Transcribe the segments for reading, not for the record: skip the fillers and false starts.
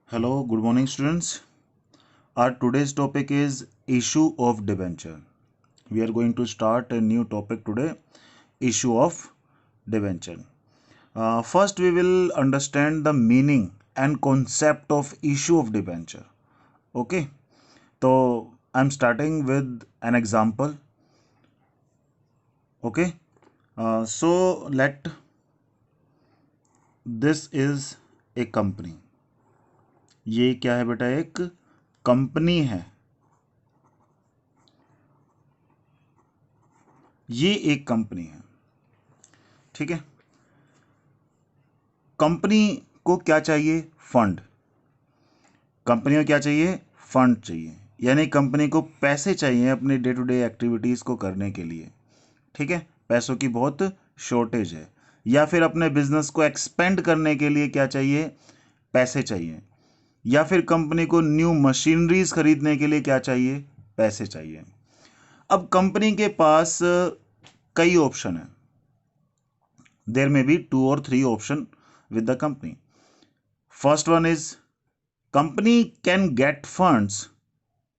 Hello, good morning, students. Our today's topic is issue of debenture. We are going to start a new topic today, issue of debenture. First, we will understand the meaning and concept of issue of debenture. Okay, so I'm starting with an example. Okay, so let this is a company. ये क्या है बेटा? एक company है. ये एक company है. ठीक है. कंपनी को क्या चाहिए? फंड. कंपनी को क्या चाहिए? फंड चाहिए. यानी कंपनी को पैसे चाहिए अपने डे टू डे एक्टिविटीज़ को करने के लिए. ठीक है. पैसों की बहुत शॉर्टेज है. या फिर अपने बिजनेस को एक्सपेंड करने के लिए क्या चाहिए? पैसे चाहिए. या फिर कंपनी को न्यू मशीनरीज खरीदने के लिए क्या चाहिए? पैसे चाहिए. अब कंपनी के पास कई ऑप्शन है. देयर में be 2 or 3 option with the company. First one is company can get funds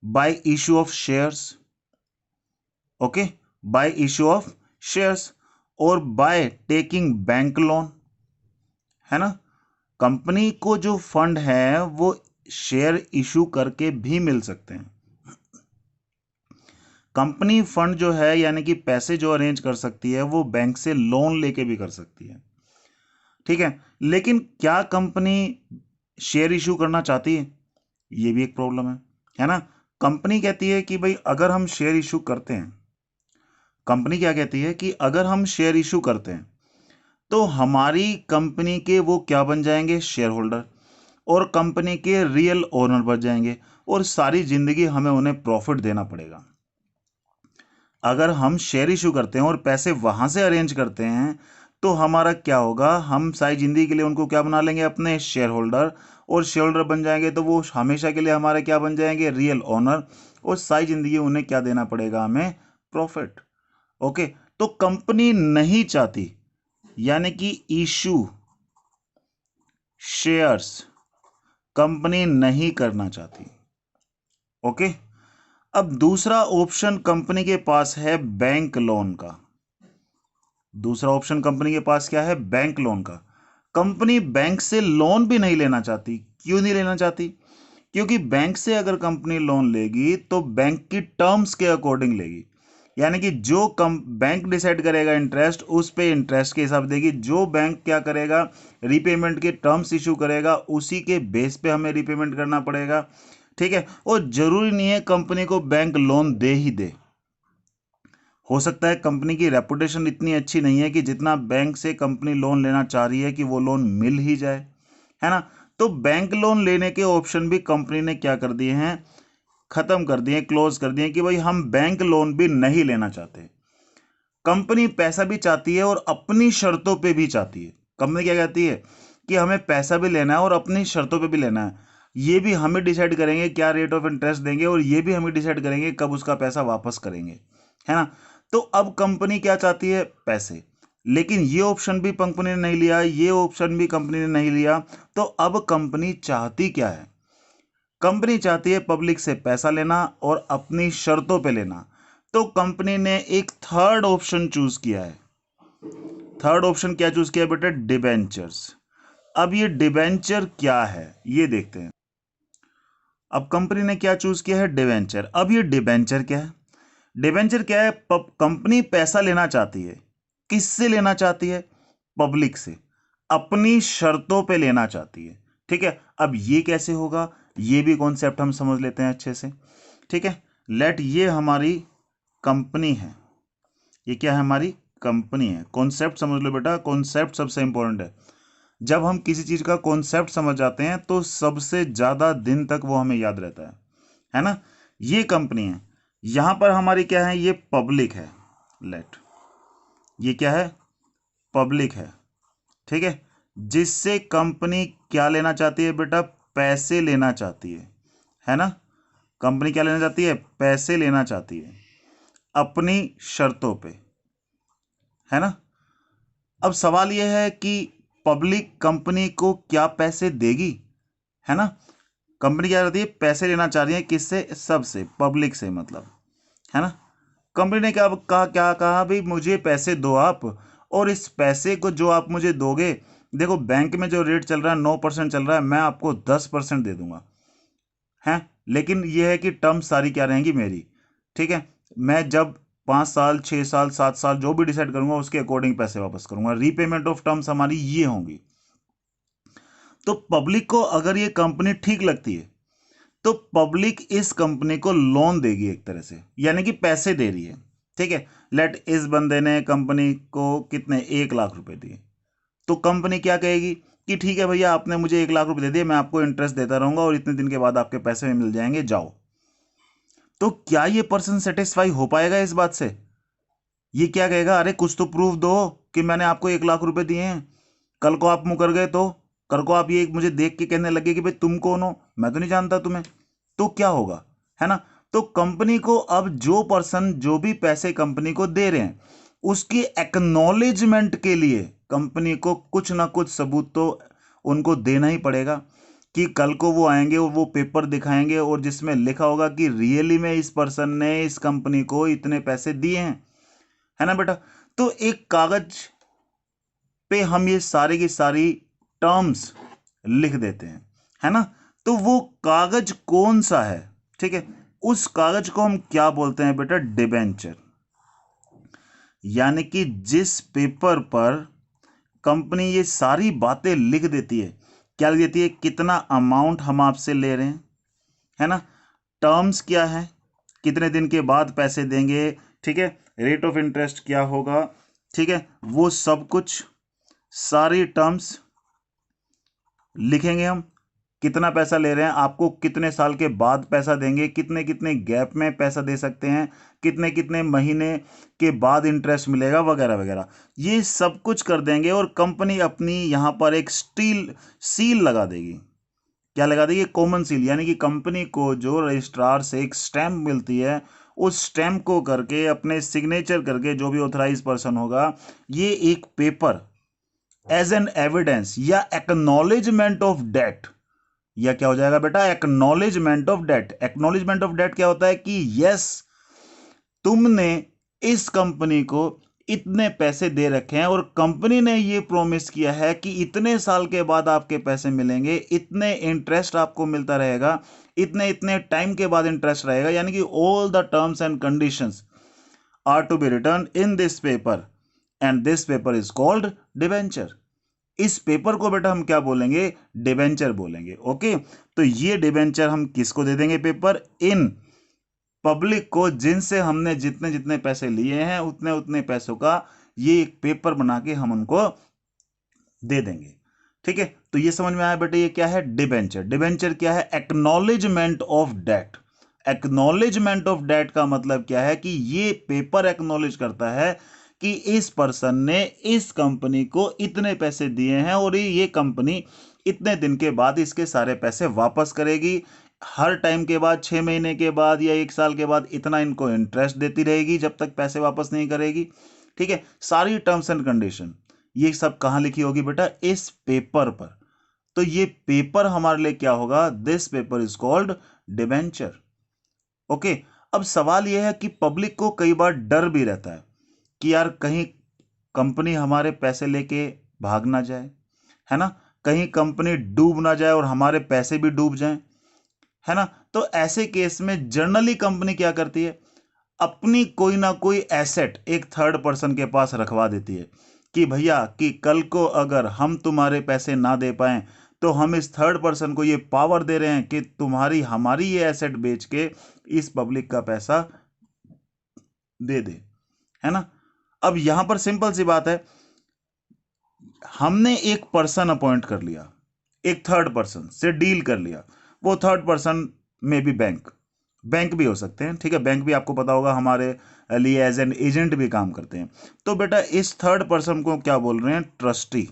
by issue of shares. Okay, by issue of shares or by taking bank loan. है ना. कंपनी को जो fund है वो share issue करके भी मिल सकते हैं. कंपनी फंड जो है यानी कि पैसे जो अरेंज कर सकती है वो बैंक से लोन लेके भी कर सकती है. ठीक है. लेकिन क्या कंपनी शेयर इशू करना चाहती है? ये भी एक प्रॉब्लम है ना. कंपनी कहती है कि भाई अगर हम शेयर इशू करते हैं, कंपनी क्या कहती है कि अगर हम शेयर इशू करते हैं तो हमारी कंपनी के वो क्या बन जाएंगे? Share holder. और कंपनी के रियल ओनर बन जाएंगे और सारी जिंदगी हमें उन्हें प्रॉफिट देना पड़ेगा. अगर हम शेयर इशू करते हैं और पैसे वहां से अरेंज करते हैं तो हमारा क्या होगा? हम सारी जिंदगी के लिए उनको क्या बना लेंगे? अपने शेयर होल्डर. और शेयर होल्डर बन जाएंगे तो वो हमेशा के लिए हमारे क्या बन जाएंगे? Real owner. और सारी जिंदगी उन्हें क्या देना पड़ेगा? हमें प्रॉफिट. ओके. तो कंपनी नहीं चाहती, यानी कि इशू शेयर्स कंपनी नहीं करना चाहती. ओके. अब दूसरा ऑप्शन कंपनी के पास है बैंक लोन का. दूसरा ऑप्शन कंपनी के पास क्या है? बैंक लोन का. कंपनी बैंक से लोन भी नहीं लेना चाहती. क्यों नहीं लेना चाहती? क्योंकि बैंक से अगर कंपनी लोन लेगी तो बैंक की टर्म्स के अकॉर्डिंग लेगी. यानी कि जो बैंक डिसाइड करेगा इंटरेस्ट, उस पे इंटरेस्ट के हिसाब देगी. जो बैंक क्या करेगा? रीपेमेंट के टर्म्स इशू करेगा, उसी के बेस पे हमें रीपेमेंट करना पड़ेगा. ठीक है. और जरूरी नहीं है कंपनी को बैंक लोन दे ही दे. हो सकता है कंपनी की रेपुटेशन इतनी अच्छी नहीं है कि जितना बैंक से कंपनी लोन लेना चाह रही है कि वो लोन मिल ही जाए. है ना. तो बैंक लोन लेने के ऑप्शन भी कंपनी ने क्या कर दिए हैं? खत्म कर दिए, क्लोज कर दिए कि भाई हम बैंक लोन भी नहीं लेना चाहते. कंपनी पैसा भी चाहती है और अपनी शर्तों पे भी चाहती है. कंपनी क्या कहती है कि हमें पैसा भी लेना है और अपनी शर्तों पे भी लेना है. ये भी हमें डिसाइड करेंगे क्या रेट ऑफ इंटरेस्ट देंगे और ये भी हमें डिसाइड करेंगे कब उसका पैसा वापस करेंगे. है ना. तो अब कंपनी क्या चाहती है? पैसे. लेकिन ये ऑप्शन भी कंपनी ने नहीं लिया, ये ऑप्शन भी कंपनी ने नहीं लिया. तो अब कंपनी चाहती क्या है? कंपनी चाहती है पब्लिक से पैसा लेना और अपनी शर्तों पे लेना. तो कंपनी ने एक थर्ड ऑप्शन चूज किया है. थर्ड ऑप्शन क्या चूज किया बेटा? डिबेंचर्स. अब ये डिबेंचर क्या है ये देखते हैं. अब कंपनी ने क्या चूज किया है? डिबेंचर. अब ये डिबेंचर क्या है? डिबेंचर क्या है? कंपनी पैसा लेना चाहती है. किससे लेना चाहती है? पब्लिक से. अपनी शर्तों पे लेना चाहती है. ठीक है. अब ये कैसे होगा? ये भी कॉन्सेप्ट हम समझ लेते हैं अच्छे से. ठीक है. लेट ये हमारी कंपनी है. ये क्या है? हमारी कंपनी है. कॉन्सेप्ट समझ लो बेटा. कॉन्सेप्ट सबसे इंपॉर्टेंट है. जब हम किसी चीज का कॉन्सेप्ट समझ जाते हैं तो सबसे ज्यादा दिन तक वो हमें याद रहता है ना. ये कंपनी है. यहां पर हमारी क्या है? ये पब्लिक है. लेट ये क्या है? पब्लिक है. ठीक है. जिससे कंपनी क्या लेना चाहती है बेटा? पैसे लेना चाहती है ना. कंपनी क्या लेना चाहती है? पैसे लेना चाहती है अपनी शर्तों पे. है ना. अब सवाल यह है कि पब्लिक कंपनी को क्या पैसे देगी? है ना. कंपनी क्या करती है, पैसे लेना चाह रही है किससे, सबसे, पब्लिक से मतलब, है ना। कंपनी ने क्या कहा भाई मुझे पैसे दो आप, और इस पैसे को जो आप मुझे दोगे, देखो बैंक में जो रेट चल रहा है 9% चल रहा है, मैं आपको 10% दे दूंगा, है। लेकिन यह है कि टर्म सारी क्या रहेंगी मेरी, ठीक है। मैं जब 5 साल 6 साल 7 साल जो भी डिसाइड करूंगा उसके अकॉर्डिंग पैसे वापस करूंगा, रीपेमेंट ऑफ टर्म्स हमारी ये होंगी। तो पब्लिक को अगर ये कंपनी ठीक लगती है तो पब्लिक इस कंपनी को लोन देगी एक तरह से, यानी कि पैसे दे रही है, ठीक है। लेट इस बंदे ने कंपनी को कितने 1 लाख रुपए दिए, तो कंपनी क्या कहेगी कि ठीक है भैया आपने मुझे 1 लाख रुपए दे दिए, मैं आपको इंटरेस्ट देता रहूंगा और इतने दिन के बाद आपके पैसे मिल जाएंगे, जाओ। तो क्या ये पर्सन सेटिस्फाई हो पाएगा इस बात से, ये क्या कहेगा, अरे कुछ तो प्रूफ दो कि मैंने आपको 1 लाख रुपए दिए हैं, कल को आप मुकर गए तो, कल को आप ये मुझे देख के कहने लगे कि भाई तुम कौन हो, मैं तो नहीं जानता तुम्हें, तो क्या होगा, है ना। तो कंपनी को अब जो पर्सन जो भी पैसे कंपनी को दे रहे हैं उसकी एक्नॉलेजमेंट के लिए कंपनी को कुछ ना कुछ सबूत तो उनको देना ही पड़ेगा, कि कल को वो आएंगे और वो पेपर दिखाएंगे और जिसमें लिखा होगा कि रियली में इस पर्सन ने इस कंपनी को इतने पैसे दिए हैं, है ना बेटा। तो एक कागज पे हम ये सारी की सारी टर्म्स लिख देते हैं, है ना। तो वो कागज कौन सा है, ठीक है, उस कागज को हम क्या बोलते हैं बेटा, डिबेंचर। यानी कि जिस पेपर पर कंपनी ये सारी बातें लिख देती है, क्या लिख देती है, कितना अमाउंट हम आपसे ले रहे हैं, है ना, टर्म्स क्या है, कितने दिन के बाद पैसे देंगे, ठीक है, रेट ऑफ इंटरेस्ट क्या होगा, ठीक है, वो सब कुछ सारी टर्म्स लिखेंगे हम, कितना पैसा ले रहे हैं, आपको कितने साल के बाद पैसा देंगे, कितने कितने गैप में पैसा दे सकते हैं, कितने कितने महीने के बाद इंटरेस्ट मिलेगा, वगैरह वगैरह, ये सब कुछ कर देंगे। और कंपनी अपनी यहाँ पर एक स्टील सील लगा देगी, क्या लगा देगी, कॉमन सील, यानी कि कंपनी को जो रजिस्ट्रार से एक स्टैंप मिलती है, उस स्टैंप को करके अपने सिग्नेचर करके जो भी ऑथराइज पर्सन होगा, ये एक पेपर एज एन एविडेंस या एक्नॉलेजमेंट ऑफ डेट, या क्या हो जाएगा बेटा, acknowledgement of debt. Acknowledgement of debt क्या होता है कि यस तुमने इस कंपनी को इतने पैसे दे रखे हैं और कंपनी ने ये प्रॉमिस किया है कि इतने साल के बाद आपके पैसे मिलेंगे, इतने इंटरेस्ट आपको मिलता रहेगा, इतने इतने टाइम के बाद इंटरेस्ट रहेगा, यानी कि all the terms and conditions are to be return in this paper and this paper is called debenture. इस पेपर को बेटा हम क्या बोलेंगे, डिबेंचर बोलेंगे, ओके। तो ये डिबेंचर हम किसको दे देंगे, पेपर, इन पब्लिक को, जिनसे हमने जितने जितने पैसे लिए हैं उतने उतने पैसों का ये एक पेपर बना के हम उनको दे देंगे, ठीक है। तो ये समझ में आया बेटा, ये क्या है, डिबेंचर। डिबेंचर क्या है, acknowledgement of debt. Acknowledgement of debt का मतलब क्या है कि ये पेपर एक्नॉलेज करता है कि इस पर्सन ने इस कंपनी को इतने पैसे दिए हैं और ये कंपनी इतने दिन के बाद इसके सारे पैसे वापस करेगी, हर टाइम के बाद 6 महीने के बाद या 1 साल के बाद इतना इनको इंटरेस्ट देती रहेगी जब तक पैसे वापस नहीं करेगी, ठीक है। सारी टर्म्स एंड कंडीशन ये सब कहां लिखी होगी बेटा, इस पेपर पर। तो ये पेपर हमारे लिए क्या होगा, this paper is called debenture, okay. अब सवाल यह है कि पब्लिक को कई बार डर भी रहता है कि यार कहीं कंपनी हमारे पैसे लेके भाग ना जाए, है ना, कहीं कंपनी डूब ना जाए और हमारे पैसे भी डूब जाएं, है ना। तो ऐसे केस में जनरली कंपनी क्या करती है, अपनी कोई ना कोई एसेट एक थर्ड पर्सन के पास रखवा देती है कि भैया कि कल को अगर हम तुम्हारे पैसे ना दे पाए तो हम इस थर्ड पर्सन को ये पावर दे रहे हैं कि तुम्हारी हमारी ये एसेट बेच के इस पब्लिक का पैसा दे दे, है ना। अब यहां पर सिंपल सी बात है, हमने एक पर्सन अपॉइंट कर लिया, एक थर्ड पर्सन से डील कर लिया, वो थर्ड पर्सन में भी बैंक भी हो सकते हैं, ठीक है, बैंक भी आपको पता होगा हमारे लिए एज एन एजेंट भी काम करते हैं। तो बेटा इस थर्ड पर्सन को क्या बोल रहे हैं, ट्रस्टी।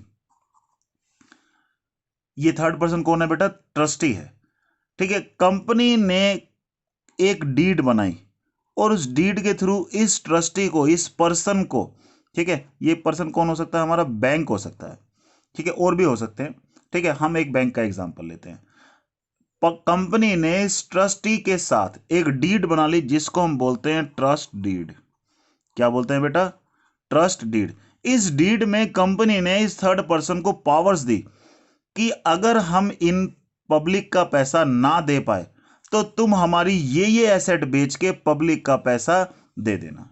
ये थर्ड पर्सन कौन है बेटा, ट्रस्टी है, ठीक है। कंपनी ने एक डीड बनाई और उस डीड के थ्रू इस ट्रस्टी को, इस पर्सन को, ठीक है, ये पर्सन कौन हो सकता है, हमारा बैंक हो सकता है, ठीक है, और भी हो सकते हैं, ठीक है। हम एक बैंक का एग्जांपल लेते हैं। कंपनी ने इस ट्रस्टी के साथ एक डीड बना ली जिसको हम बोलते हैं ट्रस्ट डीड। क्या बोलते हैं बेटा? Trust deed. इस डीड में कंपनी ने इस थर्ड पर्सन को पावर्स दी कि अगर हम इन पब्लिक का पैसा ना दे पाए तो तुम हमारी ये एसेट बेच के पब्लिक का पैसा दे देना।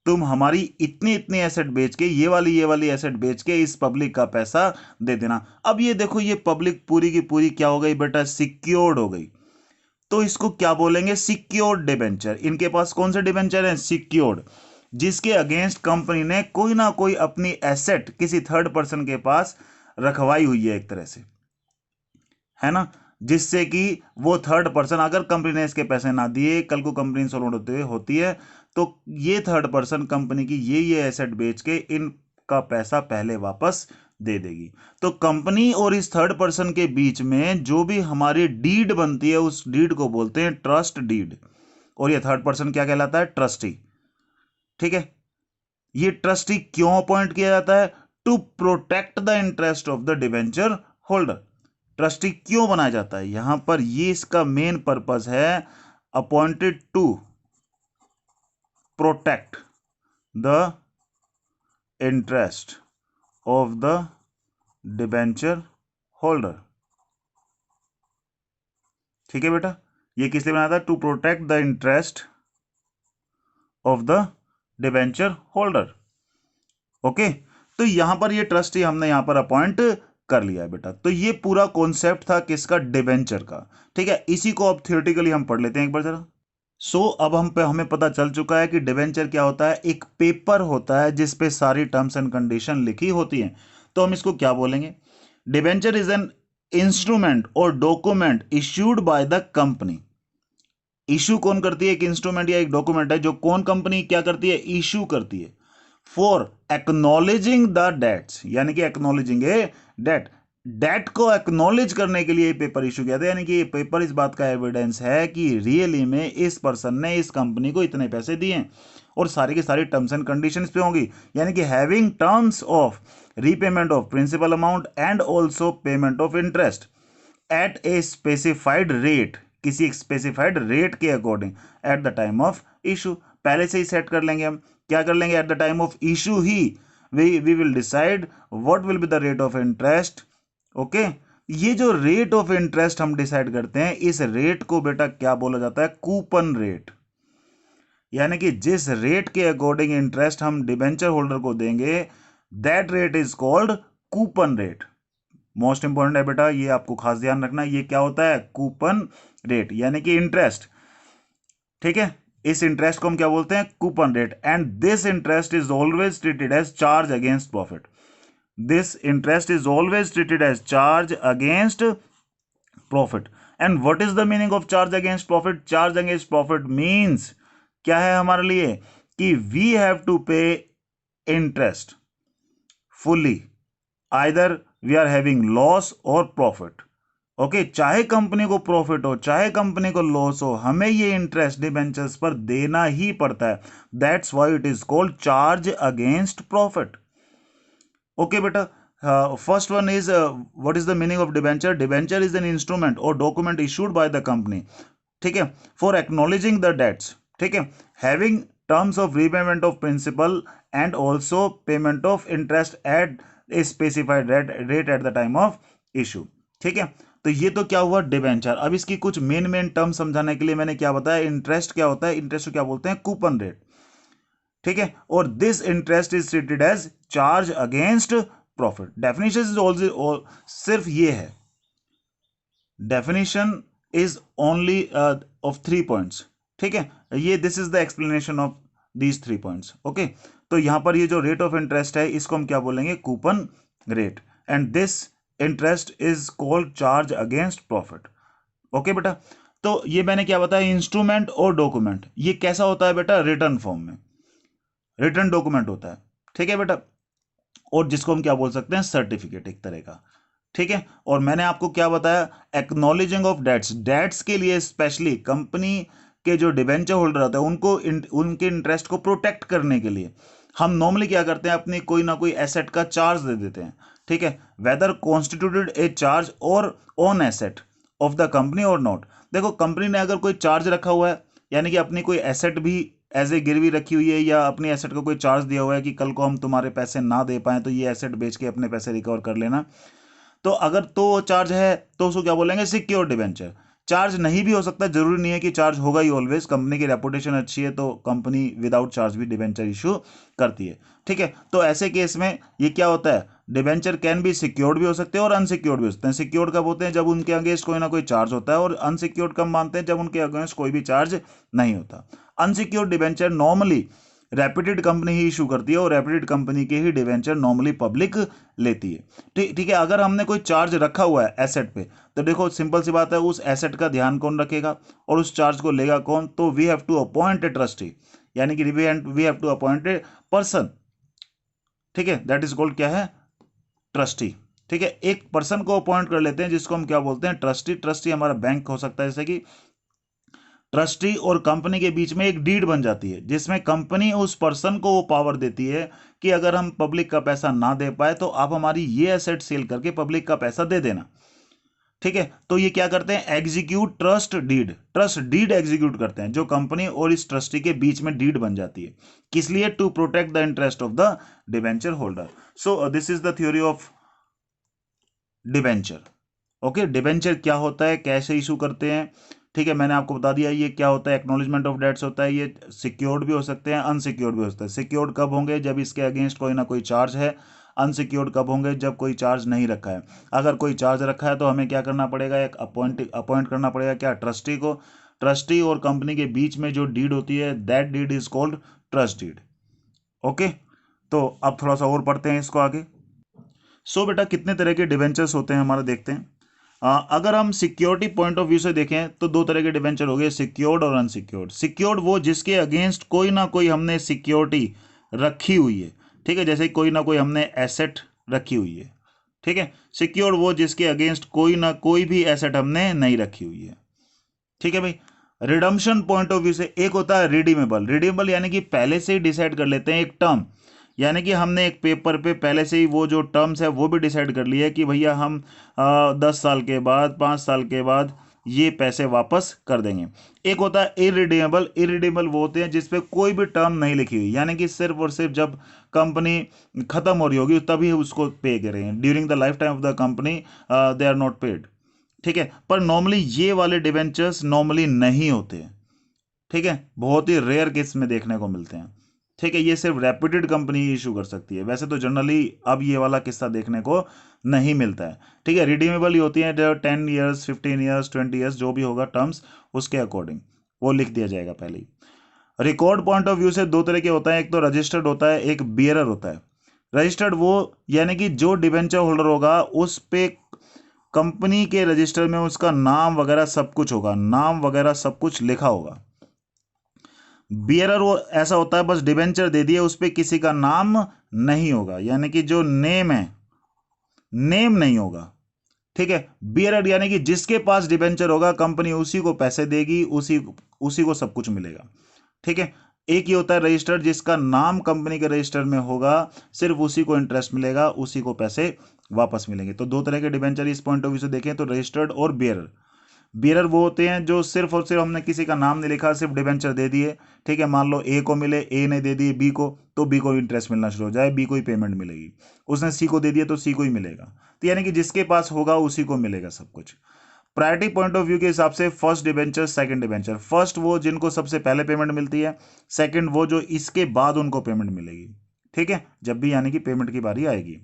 तुम हमारी इतनी इतनी एसेट बेच के ये वाली एसेट बेच के इस पब्लिक का पैसा दे देना। अब ये देखो, ये पब्लिक पूरी की पूरी क्या हो गई बेटा? सिक्योर्ड हो गई। तो इसको क्या बोलेंगे? Secured debenture. इनके पास कौन से डिबेंचर हैं? सिक्योर्ड, जिसके अगेंस्ट कंपनी ने कोई ना कोई अपनी एसेट किसी थर्ड पर्सन के पास रखवाई हुई है एक तरह से, है ना, जिससे कि वो थर्ड पर्सन, अगर कंपनी ने इसके पैसे ना दिए, कल को कंपनी इंसॉल्वेंट होती है तो ये थर्ड पर्सन कंपनी की ये एसेट बेच के इनका पैसा पहले वापस दे देगी। तो कंपनी और इस थर्ड पर्सन के बीच में जो भी हमारी डीड बनती है उस डीड को बोलते हैं ट्रस्ट डीड, और ये थर्ड पर्सन क्या कहलाता है? ट्रस्टी। ठीक है, ये ट्रस्टी क्यों अपॉइंट किया जाता है? To protect the interest of the debenture holder. Trustee क्यों बनाया जाता है यहां पर? ये इसका मेन पर्पस है, appointed to protect the interest of the debenture holder. ठीक है बेटा, ये किस लिए बनाया था? To protect the interest of the debenture holder. Okay, तो यहां पर ये ट्रस्टी हमने यहां पर अपॉइंट कर लिया है बेटा। तो ये पूरा कॉन्सेप्ट था किसका? डिबेंचर का। ठीक है, इसी को अब थियोरेटिकली हम पढ़ लेते हैं एक बार जरा। अब हमें पता चल चुका है कि डिबेंचर क्या होता है? एक पेपर होता है जिस पे सारी टर्म्स एंड कंडीशन लिखी होती हैं। तो हम इसको क्या बोलेंगे? डिबेंचर इज एन इंस्ट्रूमेंट और document issued by the company. Issue कौन करती है? एक इंस्ट्रूमेंट या एक डॉक्यूमेंट है जो कौन कंपनी क्या करती है? इशू करती है। फॉर एक्नॉलेजिंग द डेट्स, यानी कि एक्नॉलेजिंग ए डेट, डेट को एक्नॉलेज करने के लिए पेपर इशू किया था। यानी कि ये पेपर इस बात का एविडेंस है कि रियली में इस पर्सन ने इस कंपनी को इतने पैसे दिए, और सारी की सारी टर्म्स एंड कंडीशंस पे होंगी। यानी कि having terms of repayment of principal amount and also payment of interest at a specified rate, किसी एक स्पेसिफाइड रेट के according at the time of issue. पहले से ही सेट कर लेंगे हम। क्या कर लेंगे? At the time of issue ही we will decide what will be the rate of interest. Okay, ये जो रेट ऑफ इंटरेस्ट हम डिसाइड करते हैं, इस रेट को बेटा क्या बोला जाता है? Coupon rate. यानी कि जिस रेट के अकॉर्डिंग इंटरेस्ट हम डिबेंचर होल्डर को देंगे, that rate is called coupon rate. Most important है बेटा, ये आपको खास ध्यान रखना। ये क्या होता है? कूपन रेट, यानी कि इंटरेस्ट। ठीक है, इस इंटरेस्ट को हम क्या बोलते हैं? Coupon rate. And this interest is always treated as charge against profit. This interest is always treated as charge against profit. And what is the meaning of charge against profit? Charge against profit means क्या है हमारे लिए? कि we have to pay interest fully, either we are having loss और profit. Okay, चाहे company को profit हो चाहे कंपनी को लॉस हो, हमें ये इंटरेस्ट डिबेंचर्स पर देना ही पड़ता है। That's why it is called charge against profit. Okay बेटा, first one is what is the meaning of debenture? Debenture is an instrument और document issued by the company, ठीक है, फॉर एक्नॉलेजिंग द डेट्स, ठीक है, having terms of repayment of principal and also payment of interest at a specified rate at the time of issue. ठीक है, तो ये तो क्या हुआ? डिबेंचर। अब इसकी कुछ मेन टर्म समझाने के लिए मैंने क्या बताया? इंटरेस्ट क्या होता है? इंटरेस्ट को क्या बोलते हैं? Coupon rate. ठीक है, और this interest is treated as charge against profit. Definition is also सिर्फ ये है, definition is only of 3 points. ठीक है, ये this is the explanation of these 3 points. Okay, तो यहां पर ये जो रेट ऑफ इंटरेस्ट है इसको हम क्या बोलेंगे? Coupon rate. And this interest is called charge against profit. Okay बेटा, तो ये मैंने क्या बताया? इंस्ट्रूमेंट और डॉक्यूमेंट। ये कैसा होता है बेटा? रिटर्न फॉर्म में, रिटर्न डॉक्यूमेंट होता है। ठीक है बेटा, और जिसको हम क्या बोल सकते हैं? सर्टिफिकेट एक तरह का। ठीक है, और मैंने आपको क्या बताया? Acknowledging of dates. डेट्स के लिए स्पेशली कंपनी के जो डिबेंचर होल्डर होते हैं उनको उनके इंटरेस्ट को प्रोटेक्ट करने के लिए हम नॉर्मली क्या करते हैं? अपनी कोई ना कोई एसेट का चार्ज दे देते हैं। ठीक है, वेदर कॉन्स्टिट्यूटेड ए चार्ज और on asset of the company और नॉट। देखो कंपनी ने अगर कोई चार्ज रखा हुआ है, यानी कि अपनी कोई एसेट भी एज ए गिरवी रखी हुई है, या अपनी एसेट को कोई चार्ज दिया हुआ है कि कल को हम तुम्हारे पैसे ना दे पाए तो ये एसेट बेच के अपने पैसे रिकवर कर लेना, तो अगर तो वो चार्ज है तो उसको क्या बोलेंगे, सिक्योर्ड डिबेंचर। चार्ज नहीं भी हो सकता, जरूरी नहीं है कि चार्ज होगा ही ऑलवेज। कंपनी की रेपुटेशन अच्छी है तो कंपनी विदाउट चार्ज भी डिबेंचर इशू करती है, ठीक है। तो ऐसे केस में ये क्या होता है, डिबेंचर कैन भी सिक्योर्ड भी हो सकते हैं और अनसिक्योर्ड भी हो सकते हैं। सिक्योर्ड कब होते हैं, जब उनके अगेंस्ट कोई ना कोई चार्ज होता है, और अनसिक्योर्ड कब मानते हैं, जब उनके अगेंस्ट कोई भी चार्ज नहीं होता। Unsecured debenture normally reputed company ही इशू करती है, और रेप्यूटेड कंपनी के ही डिवेंचर नॉर्मली पब्लिक लेती है। ठीक है। अगर हमने कोई चार्ज रखा हुआ है एसेट पे, तो देखो सिंपल सी बात है, उस एसेट का ध्यान कौन रखेगा और उस चार्ज को लेगा कौन, तो we have to appoint a trustee, यानी कि we have to appoint a person, ठीक है, दैट इज कॉल्ड क्या है, ट्रस्टी। ठीक है, एक पर्सन को अपॉइंट कर लेते हैं जिसको हम क्या बोलते हैं, ट्रस्टी। ट्रस्टी हमारा बैंक हो सकता है, जैसे कि ट्रस्टी और कंपनी के बीच में एक डीड बन जाती है जिसमें कंपनी उस पर्सन को वो पावर देती है कि अगर हम पब्लिक का पैसा ना दे पाए तो आप हमारी ये एसेट सेल करके पब्लिक का पैसा दे देना, ठीक है। तो ये क्या करते हैं, execute trust deed. Trust deed execute करते हैं, जो कंपनी और इस ट्रस्टी के बीच में डीड बन जाती है, किस लिए, to protect the interest of the debenture holder. So this is the theory of debenture. Okay, debenture क्या होता है, कैसे इशू करते हैं, ठीक है, मैंने आपको बता दिया ये क्या होता है। एक्नॉलेजमेंट ऑफ डेट्स होता है, ये सिक्योर्ड भी हो सकते हैं, अनसिक्योर्ड भी हो सकते हैं। सिक्योर्ड कब होंगे, जब इसके अगेंस्ट कोई ना कोई चार्ज है। अनसिक्योर्ड कब होंगे, जब कोई चार्ज नहीं रखा है। अगर कोई चार्ज रखा है तो हमें क्या करना पड़ेगा, एक अपॉइंट करना पड़ेगा, क्या, ट्रस्टी को। ट्रस्टी और कंपनी के बीच में जो डीड होती है, that deed is called trust deed. Okay, तो अब थोड़ा सा और पढ़ते हैं इसको आगे। सो बेटा कितने तरह के डिवेंचर्स होते हैं हमारा, देखते हैं। अगर हम सिक्योरिटी पॉइंट ऑफ व्यू से देखें तो दो तरह के डिवेंचर हो गए, सिक्योर्ड और अनसिक्योर्ड। सिक्योर्ड वो जिसके अगेंस्ट कोई ना कोई हमने सिक्योरिटी रखी हुई है, ठीक है, जैसे कोई ना कोई हमने एसेट रखी हुई है, ठीक है। सिक्योर्ड वो जिसके अगेंस्ट कोई ना कोई भी एसेट हमने नहीं रखी हुई है, ठीक है भाई। रिडम्पशन पॉइंट ऑफ व्यू से एक होता है रिडीमेबल। रिडीमेबल यानी कि पहले से ही डिसाइड कर लेते हैं एक टर्म, यानी कि हमने एक पेपर पे पहले से ही वो जो टर्म्स है वो भी डिसाइड कर लिया है कि भैया हम 10 साल के बाद, 5 साल के बाद ये पैसे वापस कर देंगे। एक होता है इरिडीमेबल। इरिडीमेबल वो होते हैं जिसपे कोई भी टर्म नहीं लिखी हुई, यानी कि सिर्फ और सिर्फ जब कंपनी खत्म हो रही होगी तभी उसको पे करेंगे। During the life time of the company they are not paid, ठीक है। पर नॉर्मली ये वाले डिवेंचर्स नॉर्मली नहीं होते, ठीक है, बहुत ही रेयर केस में देखने को मिलते हैं, ठीक है। ये सिर्फ रेप्यूटेड कंपनी ही इशू कर सकती है, वैसे तो जनरली अब ये वाला किस्सा देखने को नहीं मिलता है, ठीक है। रिडीमेबल ही होती है, 10 ईयर्स, 15 ईयर्स, 20 ईयर्स, जो भी होगा टर्म्स उसके अकॉर्डिंग वो लिख दिया जाएगा पहले ही। रिकॉर्ड पॉइंट ऑफ व्यू से दो तरह के होता है, एक तो रजिस्टर्ड होता है, एक बियरर होता है। रजिस्टर्ड वो यानी कि जो डिबेंचर होल्डर होगा उस पे कंपनी के रजिस्टर में उसका नाम वगैरह सब कुछ होगा, नाम वगैरह सब कुछ लिखा होगा। बियरर वो ऐसा होता है बस डिबेंचर दे दिए, उस पर किसी का नाम नहीं होगा, यानी कि जो नेम है, नेम नहीं होगा, ठीक है। बियरर यानी कि जिसके पास डिबेंचर होगा कंपनी उसी को पैसे देगी, उसी उसी को सब कुछ मिलेगा, ठीक है। एक ही होता है रजिस्टर्ड, जिसका नाम कंपनी के रजिस्टर में होगा, सिर्फ उसी को इंटरेस्ट मिलेगा, उसी को पैसे वापस मिलेंगे। तो दो तरह के डिबेंचर इस पॉइंट ऑफ व्यू से देखें तो रजिस्टर्ड और बियरर। बियरर वो होते हैं जो सिर्फ और सिर्फ हमने किसी का नाम नहीं लिखा, सिर्फ डिबेंचर दे दिए, ठीक है। मान लो ए को मिले, ए ने दे दिए बी को, तो बी को इंटरेस्ट मिलना शुरू हो जाए, बी को ही पेमेंट मिलेगी। उसने सी को दे दिया तो सी को ही मिलेगा। तो यानी कि जिसके पास होगा उसी को मिलेगा सब कुछ। प्रायोरिटी पॉइंट ऑफ व्यू के हिसाब से first debenture, second debenture. First वो जिनको सबसे पहले पेमेंट मिलती है, सेकंड वो जो इसके बाद उनको पेमेंट मिलेगी, ठीक है, जब भी यानी कि पेमेंट की बारी आएगी।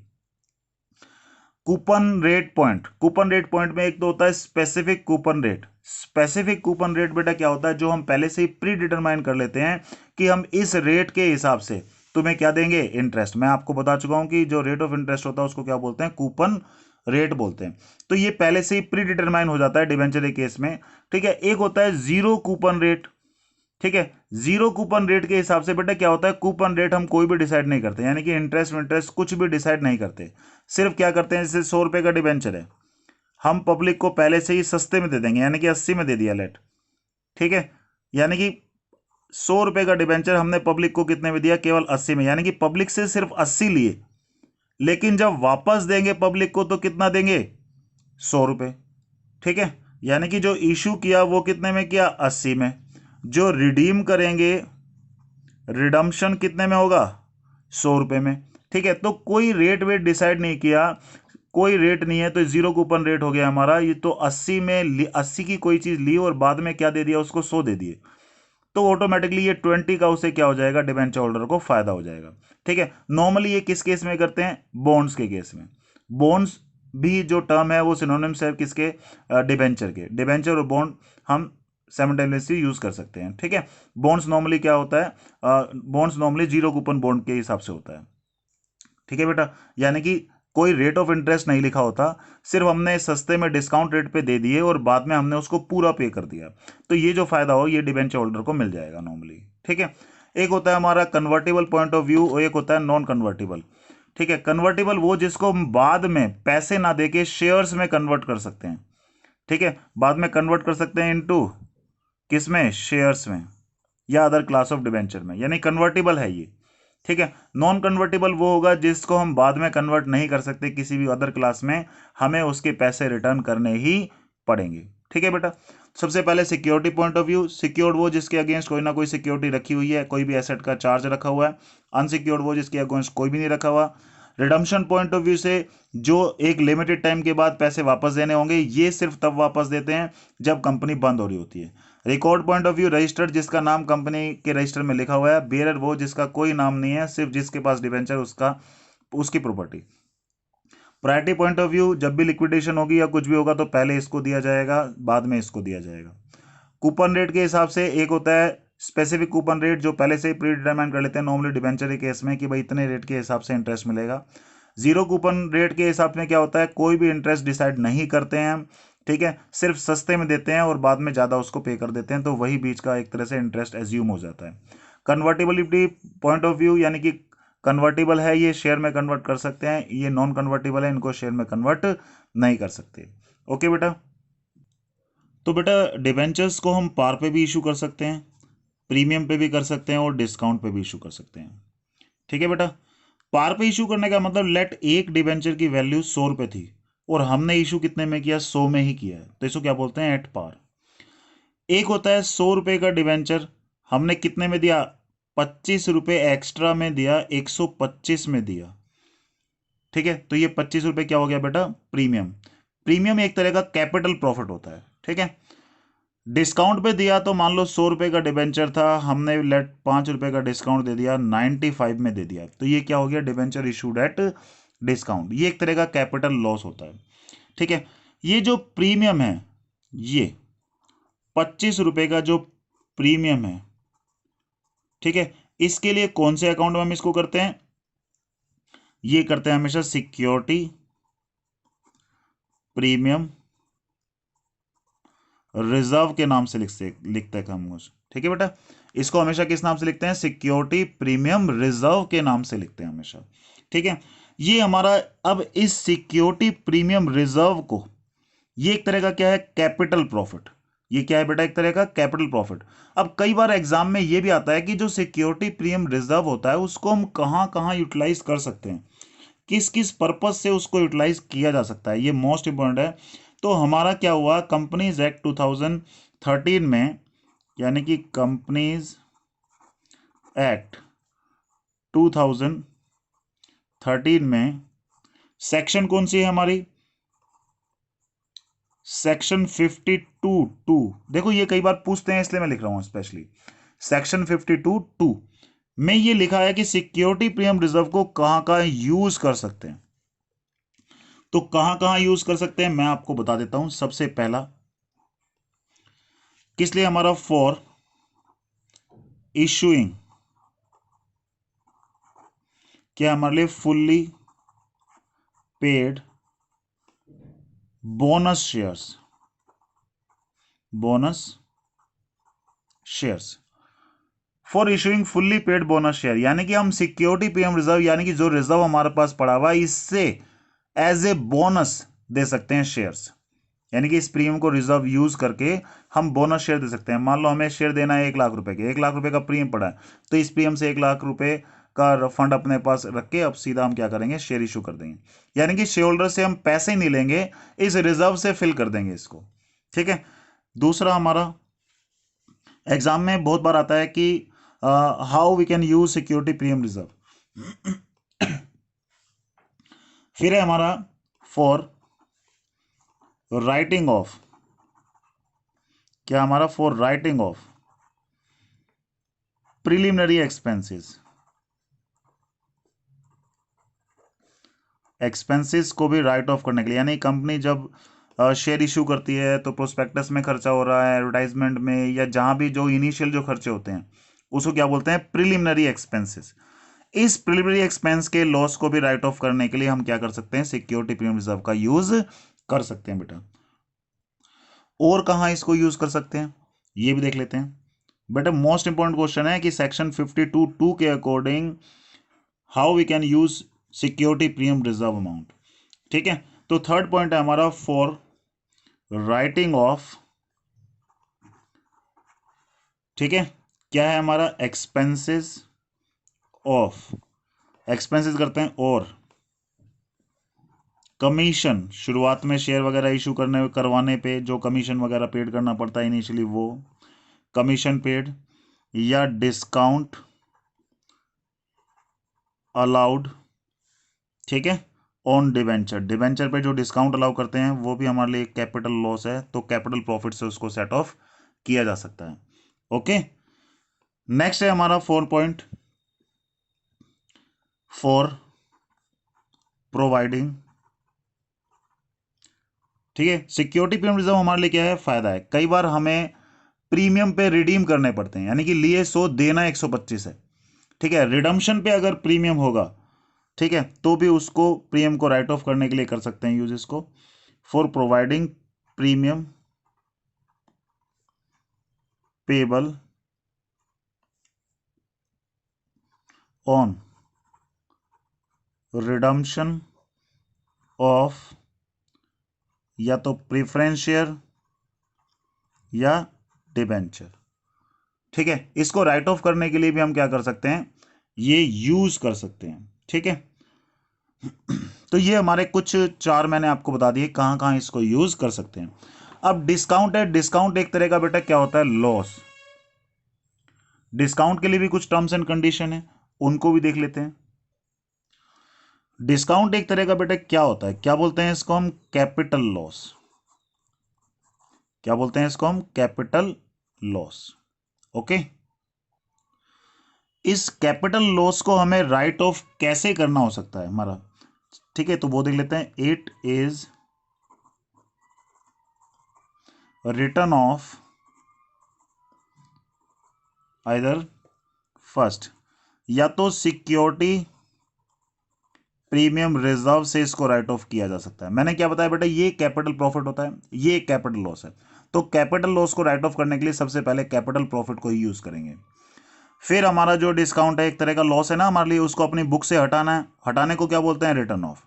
Coupon rate point. Coupon rate point में एक तो होता है specific coupon rate. Specific coupon rate बेटा क्या होता है, जो हम पहले से ही प्री डिटरमाइन कर लेते हैं कि हम इस रेट के हिसाब से तुम्हें क्या देंगे, इंटरेस्ट। मैं आपको बता चुका हूं कि जो रेट ऑफ इंटरेस्ट होता है उसको क्या बोलते हैं, कूपन रेट बोलते हैं। तो ये पहले से ही प्री डिटरमाइन हो जाता है डिबेंचर के केस में, ठीक है। एक होता है जीरो कूपन रेट, ठीक है। जीरो कूपन रेट के हिसाब से बेटा क्या होता है, कूपन रेट हम कोई भी डिसाइड नहीं करते, यानी कि इंटरेस्ट कुछ भी डिसाइड नहीं करते। सिर्फ क्या करते हैं, जैसे 100 रुपए का डिबेंचर है, हम पब्लिक को पहले से ही सस्ते में दे देंगे, यानी कि 80 में दे दिया लेट, ठीक है। यानी कि 100 रुपए का डिबेंचर हमने पब्लिक को कितने में दिया, केवल 80 में, यानी कि पब्लिक से सिर्फ 80 लिए, लेकिन जब वापस देंगे पब्लिक को तो कितना देंगे, 100 रुपए, ठीक है। यानी कि जो इशू किया वो कितने में किया, 80 में। जो रिडीम करेंगे, रिडम्पशन कितने में होगा, 100 रुपये में। ठीक है, तो कोई रेट वेट डिसाइड नहीं किया, कोई रेट नहीं है, तो जीरो कूपन रेट हो गया हमारा ये। तो 80 में 80 की कोई चीज ली और बाद में क्या दे दिया उसको, 100 दे दिए, तो ऑटोमेटिकली ये 20 का उसे क्या हो जाएगा, डिबेंचर होल्डर को फायदा हो जाएगा। ठीक है, नॉर्मली ये किस केस में करते हैं, बॉन्ड्स के केस में। बॉन्ड्स भी जो टर्म है वो सिनोनिम्स है किसके, डिबेंचर के। डिबेंचर और बॉन्ड हम साइमल्टेनियसली यूज कर सकते हैं। ठीक है, बॉन्ड्स नॉर्मली क्या होता है, bonds normally zero coupon bond के हिसाब से होता है। ठीक है बेटा, यानी कि कोई रेट ऑफ इंटरेस्ट नहीं लिखा होता, सिर्फ हमने सस्ते में डिस्काउंट रेट पे दे दिए और बाद में हमने उसको पूरा पे कर दिया, तो ये जो फायदा हो ये डिबेंचर होल्डर को मिल जाएगा नॉर्मली। ठीक है, एक होता है हमारा कन्वर्टेबल पॉइंट ऑफ व्यू और एक होता है नॉन कन्वर्टेबल। ठीक है, कन्वर्टेबल वो जिसको हम बाद में पैसे ना देके शेयर्स में कन्वर्ट कर सकते हैं। ठीक है, बाद में कन्वर्ट कर सकते हैं इनटू किसमें, शेयर्स में या अदर क्लास ऑफ डिबेंचर में, यानी कन्वर्टेबल है ये। ठीक है, नॉन कन्वर्टेबल वो होगा जिसको हम बाद में कन्वर्ट नहीं कर सकते किसी भी अदर क्लास में, हमें उसके पैसे रिटर्न करने ही पड़ेंगे। ठीक है बेटा, सबसे पहले security point of view, secured वो जिसके अगेंस्ट कोई ना कोई सिक्योरिटी रखी हुई है, कोई भी एसेट का चार्ज रखा हुआ है। अनसिक्योर्ड वो जिसके अगेंस्ट कोई भी नहीं रखा हुआ। रिडम्पशन पॉइंट ऑफ व्यू से जो एक लिमिटेड टाइम के बाद पैसे वापस देने होंगे, ये सिर्फ तब वापस देते हैं जब कंपनी बंद हो रही होती है। Record point of view, registered जिसका नाम कंपनी के रजिस्टर में लिखा हुआ है। बेयरर वो जिसका कोई नाम नहीं है, सिर्फ जिसके पास डिबेंचर उसका उसकी property. Priority point of view, जब भी लिक्विडेशन होगी या कुछ भी होगा तो पहले इसको दिया जाएगा, बाद में इसको दिया जाएगा। कूपन रेट के हिसाब से एक होता है स्पेसिफिक कूपन रेट जो पहले से ही प्री डिटरमाइन कर लेते हैं नॉर्मली डिबेंचर के केस में कि भाई इतने रेट के हिसाब से इंटरेस्ट मिलेगा। जीरो कूपन रेट के हिसाब में क्या होता है, कोई भी इंटरेस्ट डिसाइड नहीं करते हैं। ठीक है, सिर्फ सस्ते में देते हैं और बाद में ज़्यादा उसको पे कर देते हैं, तो वही बीच का एक तरह से इंटरेस्ट एज्यूम हो जाता है। कन्वर्टेबिलिटी पॉइंट ऑफ व्यू, यानी कि कन्वर्टेबल है ये, शेयर में कन्वर्ट कर सकते हैं, ये नॉन कन्वर्टेबल है, इनको शेयर में कन्वर्ट नहीं कर सकते। ओके बेटा, तो बेटा डिबेंचर्स को हम पार पे भी इशू कर सकते हैं, प्रीमियम पे भी कर सकते हैं और डिस्काउंट पे भी इशू कर सकते हैं। ठीक है बेटा, पार पे इशू करने का मतलब लेट एक डिबेंचर की वैल्यू 100 रुपये थी और हमने इशू कितने में किया, 100 में ही किया है, तो इसको क्या बोलते हैं, एट पार। एक होता है 100 रुपये का डिबेंचर, हमने कितने में दिया, 25 रुपये एक्स्ट्रा में दिया, 125 में दिया। ठीक है, तो ये 25 रुपये क्या हो गया बेटा, प्रीमियम। प्रीमियम एक तरह का कैपिटल प्रॉफिट होता है। ठीक है, डिस्काउंट पे दिया तो मान लो 100 रुपये का डिबेंचर था, हमने लेट 5 रुपये का डिस्काउंट दे दिया, 95 में दे दिया, तो ये क्या हो गया, डिबेंचर इशूड एट डिस्काउंट। ये एक तरह का कैपिटल लॉस होता है। ठीक है, ये जो प्रीमियम है, ये 25 रुपये का जो प्रीमियम है, ठीक है, इसके लिए कौन से अकाउंट में हम इसको करते हैं, ये करते हैं हमेशा सिक्योरिटी प्रीमियम रिजर्व के नाम से लिखते हैं हम। ठीक है बेटा, इसको हमेशा किस नाम से लिखते हैं, सिक्योरिटी प्रीमियम रिजर्व के नाम से लिखते हैं हमेशा। ठीक है, ये हमारा, अब इस सिक्योरिटी प्रीमियम रिजर्व को, ये एक तरह का क्या है, कैपिटल प्रॉफिट। ये क्या है बेटा, एक तरह का कैपिटल प्रॉफिट। अब कई बार एग्जाम में ये भी आता है कि जो सिक्योरिटी प्रीमियम रिजर्व होता है उसको हम कहाँ कहाँ यूटिलाइज कर सकते हैं, किस किस पर्पज से उसको यूटिलाइज किया जा सकता है, ये मोस्ट इंपॉर्टेंट है। तो हमारा क्या हुआ, कंपनीज एक्ट 2013 में, यानी कि कंपनीज एक्ट 2013 में सेक्शन कौन सी है हमारी, सेक्शन 52(2). देखो ये कई बार पूछते हैं इसलिए मैं लिख रहा हूं स्पेशली। सेक्शन 52(2) में ये लिखा है कि सिक्योरिटी प्रीमियम रिजर्व को कहां कहां यूज कर सकते हैं। तो कहां कहां यूज कर सकते हैं मैं आपको बता देता हूं। सबसे पहला किस लिए, हमारा फॉर इशूइंग, क्या हमारे लिए fully paid bonus shares, bonus shares, for issuing fully paid bonus share, यानी कि हम सिक्योरिटी प्रीमियम रिजर्व, यानी कि जो रिजर्व हमारे पास पड़ा हुआ है, इससे एज ए बोनस दे सकते हैं शेयर्स। यानी कि इस प्रीमियम को रिजर्व यूज करके हम बोनस शेयर दे सकते हैं। मान लो हमें शेयर देना है 1 लाख रुपए के, 1 लाख रुपए का प्रीमियम पड़ा है, तो इस प्रीमियम से 1 लाख रुपए का फंड अपने पास रख के अब सीधा हम क्या करेंगे, शेयर इशू कर देंगे। यानी कि शेयर होल्डर से हम पैसे नहीं लेंगे, इस रिजर्व से फिल कर देंगे इसको। ठीक है। दूसरा हमारा एग्जाम में बहुत बार आता है कि how we can use security premium reserve. फिर है हमारा फॉर राइटिंग ऑफ, क्या हमारा for writing off preliminary expenses, expenses को भी राइट ऑफ करने के लिए, यानी कंपनी जब शेयर इशू करती है तो प्रोस्पेक्टस में खर्चा हो रहा है, एडवर्टाइजमेंट में, या जहां भी जो इनिशियल जो खर्चे होते हैं उसको क्या बोलते हैं, प्रिलिमिनरी एक्सपेंसेस। इस प्रिलिमिनरी एक्सपेंस के लॉस को भी राइट ऑफ करने के लिए हम क्या कर सकते हैं, सिक्योरिटी प्रीमियम रिजर्व का यूज कर सकते हैं बेटा। और कहां इसको यूज कर सकते हैं ये भी देख लेते हैं बेटा। मोस्ट इंपॉर्टेंट क्वेश्चन है कि सेक्शन 52(2) के according how we can use security premium reserve amount. ठीक है, तो थर्ड पॉइंट है हमारा फॉर राइटिंग ऑफ, ठीक है, क्या है हमारा, एक्सपेंसेस ऑफ, एक्सपेंसेस करते हैं, और कमीशन, शुरुआत में शेयर वगैरह इशू करवाने पे जो कमीशन वगैरह पेड करना पड़ता है इनिशियली, वो कमीशन पेड, या डिस्काउंट अलाउड, ठीक है, ऑन डिवेंचर, डिवेंचर पे जो डिस्काउंट अलाउ करते हैं वो भी हमारे लिए कैपिटल लॉस है, तो कैपिटल प्रॉफिट से उसको सेट ऑफ किया जा सकता है। ओके, नेक्स्ट है हमारा 4 पॉइंट फॉर प्रोवाइडिंग, ठीक है, सिक्योरिटी प्रीमियम रिजर्व हमारे लिए क्या है, फायदा है। कई बार हमें प्रीमियम पे रिडीम करने पड़ते हैं, यानी कि लिए 100 देना 125 है, ठीक है, रिडम्पशन पे अगर प्रीमियम होगा, ठीक है, तो भी उसको प्रीमियम को राइट ऑफ करने के लिए कर सकते हैं यूज इसको, for providing premium payable on redemption of या तो प्रेफरेंस शेयर या डिबेंचर। ठीक है, इसको राइट ऑफ करने के लिए भी हम क्या कर सकते हैं, ये यूज कर सकते हैं। ठीक है, तो ये हमारे कुछ 4 मैंने आपको बता दिए कहां कहां इसको यूज कर सकते हैं। अब डिस्काउंट है, डिस्काउंट एक तरह का बेटा क्या होता है, लॉस। डिस्काउंट के लिए भी कुछ टर्म्स एंड कंडीशन है, उनको भी देख लेते हैं। डिस्काउंट एक तरह का बेटा क्या होता है, क्या बोलते हैं इसको हम, कैपिटल लॉस। क्या बोलते हैं इसको हम, कैपिटल लॉस। ओके, इस कैपिटल लॉस को हमें राइट ऑफ कैसे करना हो सकता है हमारा, ठीक है, तो वो देख लेते हैं। It is return of either first, या तो सिक्योरिटी प्रीमियम रिजर्व से इसको राइट ऑफ किया जा सकता है। मैंने क्या बताया बेटा, ये कैपिटल प्रॉफिट होता है, ये कैपिटल लॉस है, तो कैपिटल लॉस को राइट ऑफ करने के लिए सबसे पहले कैपिटल प्रॉफिट को ही यूज करेंगे। फिर हमारा जो डिस्काउंट है एक तरह का लॉस है ना हमारे लिए, उसको अपनी बुक से हटाना है, हटाने को क्या बोलते हैं, रिटर्न ऑफ।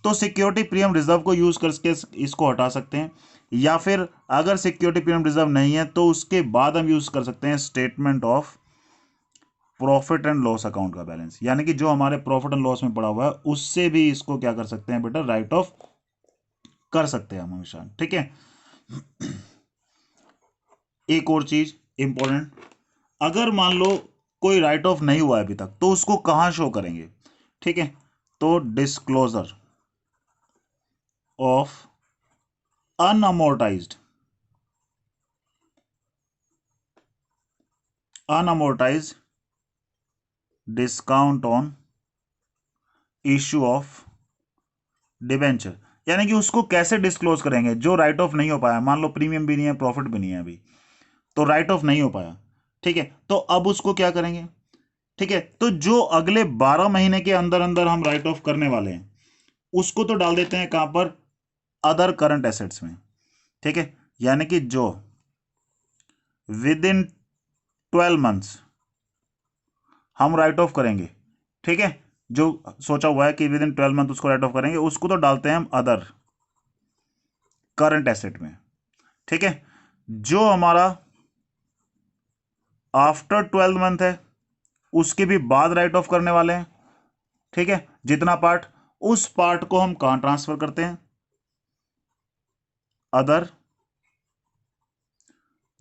तो सिक्योरिटी प्रीमियम रिजर्व को यूज करके इसको हटा सकते हैं, या फिर अगर सिक्योरिटी प्रीमियम रिजर्व नहीं है तो उसके बाद हम यूज कर सकते हैं statement of profit and loss account का बैलेंस, यानी कि जो हमारे प्रॉफिट एंड लॉस में पड़ा हुआ है उससे भी इसको क्या कर सकते हैं बेटा, राइट ऑफ कर सकते हैं हम हमेशा। ठीक है, एक और चीज इंपॉर्टेंट, अगर मान लो कोई राइट ऑफ नहीं हुआ है अभी तक तो उसको कहां शो करेंगे, ठीक है, तो disclosure of unamortized, unamortized discount on issue of debenture, यानी कि उसको कैसे डिस्क्लोज करेंगे, जो राइट ऑफ नहीं हो पाया, मान लो प्रीमियम भी नहीं है प्रॉफिट भी नहीं है अभी, तो राइट ऑफ नहीं हो पाया, ठीक है, तो अब उसको क्या करेंगे, ठीक है, तो जो अगले 12 महीने के अंदर अंदर हम राइट ऑफ करने वाले हैं उसको तो डाल देते हैं कहां पर, अदर करंट एसेट्स में। ठीक है, यानी कि जो विद इन 12 मंथ्स हम राइट ऑफ करेंगे, ठीक है, जो सोचा हुआ है कि विद इन 12 मंथ उसको राइट ऑफ करेंगे, उसको तो डालते हैं हम अदर करंट एसेट में। ठीक है, जो हमारा आफ्टर 12 मंथ है उसके भी बाद राइट ऑफ करने वाले हैं, ठीक है, जितना पार्ट, उस पार्ट को हम कहां ट्रांसफर करते हैं, अदर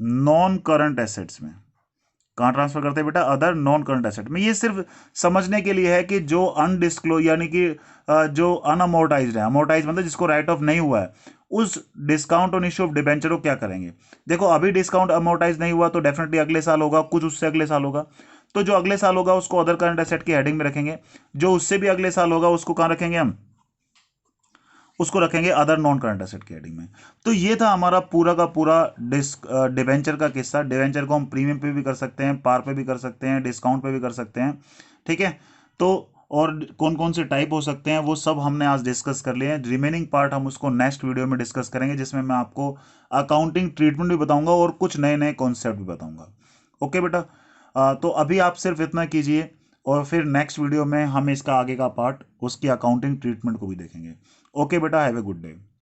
नॉन करंट एसेट्स में। कहाँ ट्रांसफर करते हैं बेटा? अदर नॉन करंट एसेट में। ये सिर्फ समझने के लिए है कि जो अनडिस्क्लोज यानी कि जो अनअमोर्टाइज्ड है, अमोर्टाइज मतलब जिसको राइट ऑफ नहीं हुआ है, उस discount on issue of debenture को क्या करेंगे। देखो अभी डिस्काउंट अमोर्टाइज नहीं हुआ तो डेफिनेटली अगले साल होगा, कुछ उससे अगले साल होगा, तो जो अगले साल होगा उसको अदर करंट एसेट की हेडिंग में रखेंगे, जो उससे भी अगले साल होगा उसको कहाँ रखेंगे हम, उसको रखेंगे अदर नॉन करंट एसेट की हेडिंग में। तो ये था हमारा पूरा का पूरा डिवेंचर का किस्सा। डिवेंचर को हम प्रीमियम पे भी कर सकते हैं, पार पे भी कर सकते हैं, डिस्काउंट पे भी कर सकते हैं, ठीक है। तो और कौन कौन से टाइप हो सकते हैं वो सब हमने आज डिस्कस कर लिए हैं। रिमेनिंग पार्ट हम उसको नेक्स्ट वीडियो में डिस्कस करेंगे, जिसमें मैं आपको अकाउंटिंग ट्रीटमेंट भी बताऊंगा और कुछ नए नए कॉन्सेप्ट भी बताऊंगा। ओके बेटा, तो अभी आप सिर्फ इतना कीजिए और फिर नेक्स्ट वीडियो में हम इसका आगे का पार्ट, उसकी अकाउंटिंग ट्रीटमेंट को भी देखेंगे। ओके बेटा, हैव ए गुड डे।